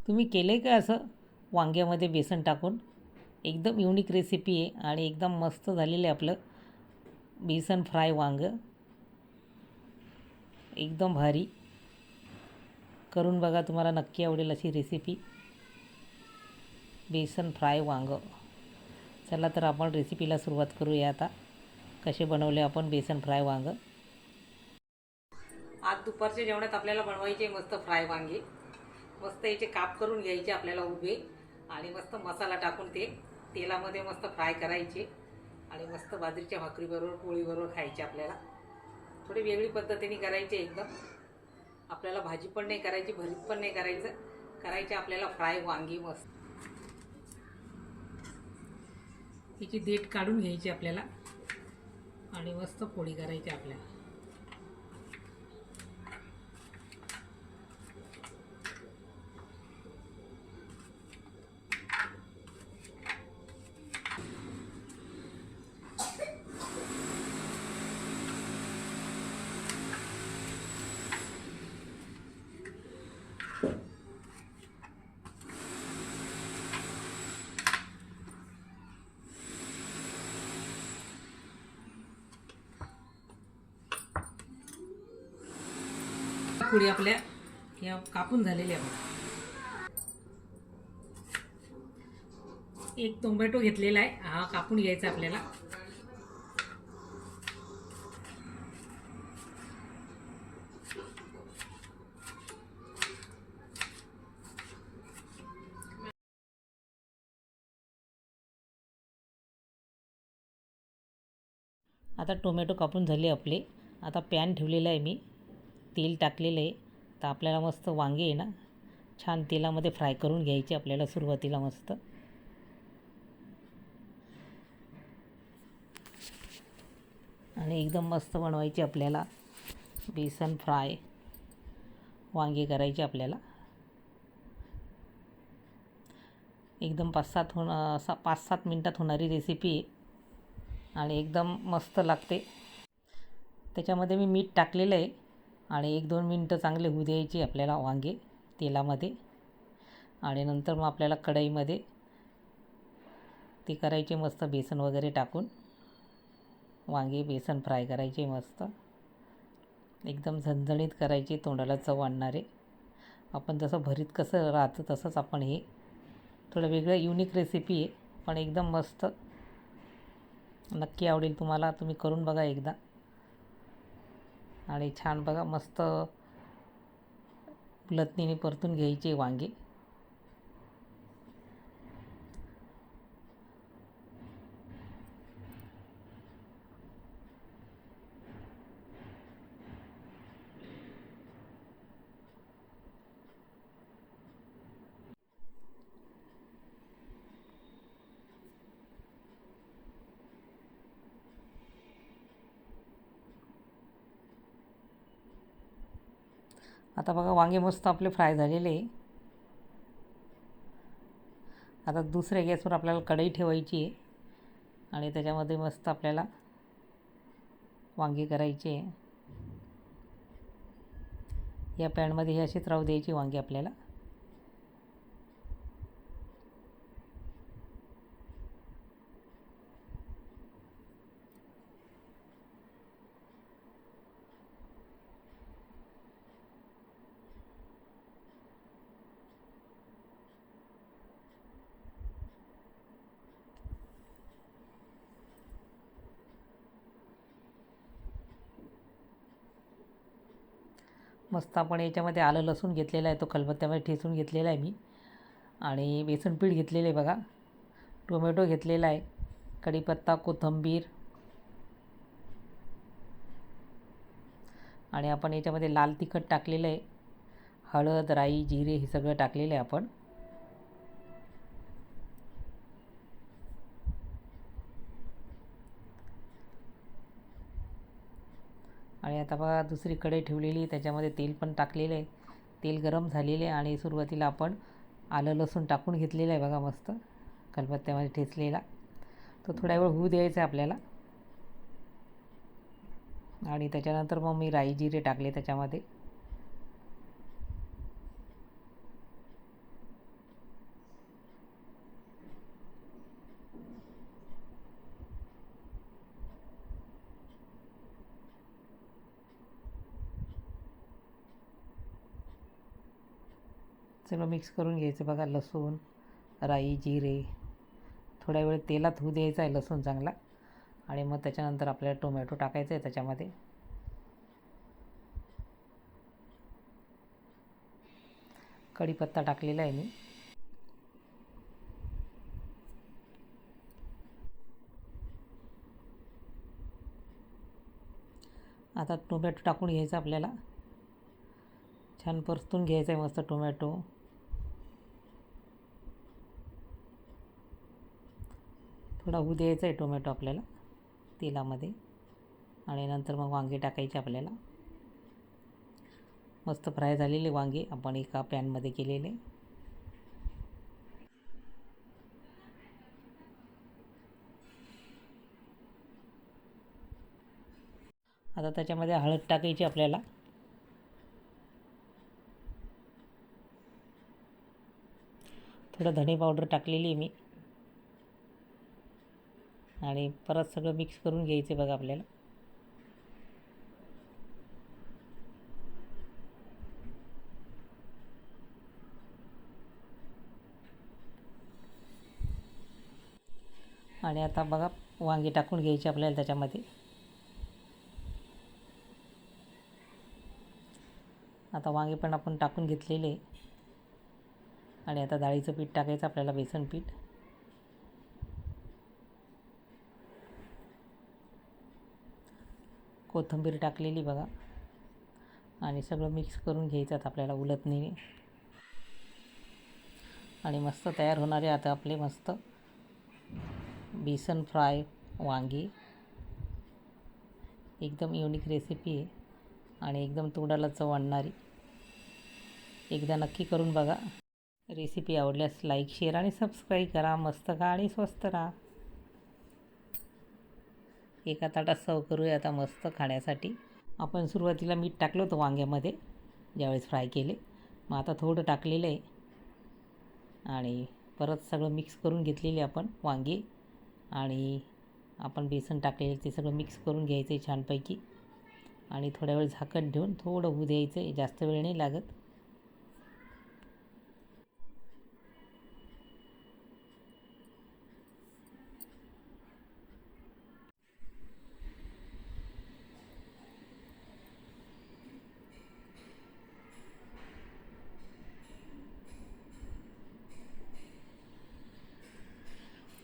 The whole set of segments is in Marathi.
तुम्ही केलं आहे का असं वांग्यामध्ये बेसन टाकून? एकदम युनिक रेसिपी आहे आणि एकदम मस्त झालेलं आहे आपलं बेसन फ्राय वांगं. एकदम भारी. करून बघा, तुम्हाला नक्की आवडेल अशी रेसिपी बेसन फ्राय वांगं. चला तर आपण रेसिपीला सुरुवात करूया आता. कसे बनवले आपण बेसन फ्राय वांगं. आज दुपारच्या जेवणात आपल्याला बनवायचे मस्त फ्राय वांगे. मस्त याचे काप करून घ्यायचे आपल्याला उभे आणि मस्त मसाला टाकून ते तेलामध्ये मस्त फ्राय करायचे आणि मस्त बाजरीच्या भाकरीबरोबर पोळीबरोबर खायचे. आपल्याला थोडी वेगळी पद्धतीने करायचे एकदम. आपल्याला भाजी पण नाही करायची, भरीत पण नाही करायचे आपल्याला फ्राय वांगी. मस्त याची देठ काढून घ्यायची आपल्याला आणि मस्त पोळी करायची आपल्याला. पोळी आपल्या या कापून झालेल्या बघा. एक टोमॅटो घेतलेला आहे, हा कापून घ्यायचा आपल्याला. आता टोमॅटो कापून झाले आपले. आता पॅन ठेवलेला आहे मी, तेल टाकलेलं आहे. तर आपल्याला मस्त वांगे आहे ना छान तेलामध्ये फ्राय करून घ्यायचे आपल्याला सुरुवातीला मस्त. आणि एकदम मस्त बनवायचे आपल्याला बेसन फ्राय वांगे करायचे आपल्याला. एकदम 5-7 मिनटात होणारी रेसिपी आहे आणि एकदम मस्त लागते. त्याच्यामध्ये मी मीठ टाकलेलं आहे आणि 1-2 मिनटं चांगले होऊ द्यायचे आपल्याला वांगे तेलामध्ये. आणि नंतर मग आपल्याला कढईमध्ये ते करायचे मस्त बेसन वगैरे टाकून वांगे बेसन फ्राय करायचे मस्त. एकदम झणझणीत करायचे, तोंडाला चव आणणारे. आपण जसं भरीत कसं राहतं तसंच आपण हे थोडं वेगळं युनिक रेसिपी आहे, पण एकदम मस्त. नक्की आवडेल तुम्हाला, तुम्ही करून बघा एकदा. आणि छान बघा मस्त लथणीने परतून घ्यायचे वांगे. आता बघा वांगे मस्त आपले फ्राय झालेले आहे. आता दुसऱ्या गॅसवर आपल्याला कढई ठेवायची आहे आणि त्याच्यामध्ये मस्त आपल्याला वांगे करायचे. या पॅनमध्ये हे असेच राहू द्यायची वांगे आपल्याला. मस्त आपण याच्यामध्ये आलं लसूण घेतलेला आहे, तो खलबत्त्यामध्ये ठेचून घेतलेला आहे मी. आणि बेसन पीठ घेतलेलं आहे बघा. टोमॅटो घेतलेला आहे, कढीपत्ता, कोथिंबीर. आणि आपण याच्यामध्ये लाल तिखट टाकलेलं आहे, हळद, राई, जिरे हे सगळं टाकलेलं आहे आपण. आणि आता बघा दुसरी कढई ठेवलेली, त्याच्यामध्ये तेल पण टाकलेलं आहे. तेल गरम झालेले आणि सुरुवातीला आपण आलं लसूण टाकून घेतलेलं आहे बघा मस्त खलबत्त्यामध्ये ठेचलेला. तो थोडा वेळ होऊ द्यायचा आहे आपल्याला. आणि त्याच्यानंतर मग मी राई जिरे टाकले त्याच्यामध्ये. सगळं मिक्स करून घ्यायचं बघा. लसूण, राई, जिरे थोड्या वेळ तेलात होऊ द्यायचा आहे लसूण चांगला. आणि मग त्याच्यानंतर आपल्याला टोमॅटो टाकायचं आहे त्याच्यामध्ये. कढीपत्ता टाकलेला आहे मी. आता टोमॅटो टाकून घ्यायचा आपल्याला. छान परतून घ्यायचं आहे मस्त टोमॅटो. थोडा होऊ द्यायचा आहे टोमॅटो आपल्याला तेलामध्ये. आणि नंतर मग वांगे टाकायचे आपल्याला. मस्त फ्राय झालेले वांगे आपण एका पॅनमध्ये केलेले. आता त्याच्यामध्ये हळद टाकायची आपल्याला. थोडं धणे पावडर टाकलेली आहे मी. आणि परत सगळं मिक्स करून घ्यायचे बघा आपल्याला. आणि आता बघा वांगे टाकून घ्यायचे आपल्याला त्याच्यामध्ये. आता वांगे पण आपण टाकून घेतलेले. आणि आता डाळीचं पीठ टाकायचं आपल्याला, बेसन पीठ. कोथिंबीर टाकलेली बघा. आणि सगळं मिक्स करून घ्यायचं आपल्याला उलटणीने. आणि मस्त तयार होणारे आता आपले मस्त बेसन फ्राय वांगी. एकदम युनिक रेसिपी आहे आणि एकदम तोंडाला चव आणणारी. एकदा नक्की करून बघा. रेसिपी आवडल्यास लाईक, शेअर आणि सबस्क्राईब करा. मस्त खा आणि स्वस्त राहा. एका ताटात सर्व करूया आता मस्त खाण्यासाठी. आपण सुरुवातीला मीठ टाकलं होतं वांग्यामध्ये ज्यावेळेस फ्राय केले. मग आता थोडं टाकलेलं आहे. आणि परत सगळं मिक्स करून घेतलेले आपण वांगी. आणि आपण बेसन टाकलेलं ते सगळं मिक्स करून घ्यायचं आहे छानपैकी. आणि थोड्या वेळ झाकण ठेवून थोडं होऊ द्यायचं आहे. जास्त वेळ नाही लागत.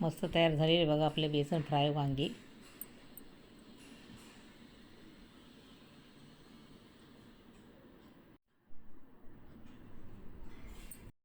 मस्त तयार झालेले बघा आपले बेसन फ्राय वांगे.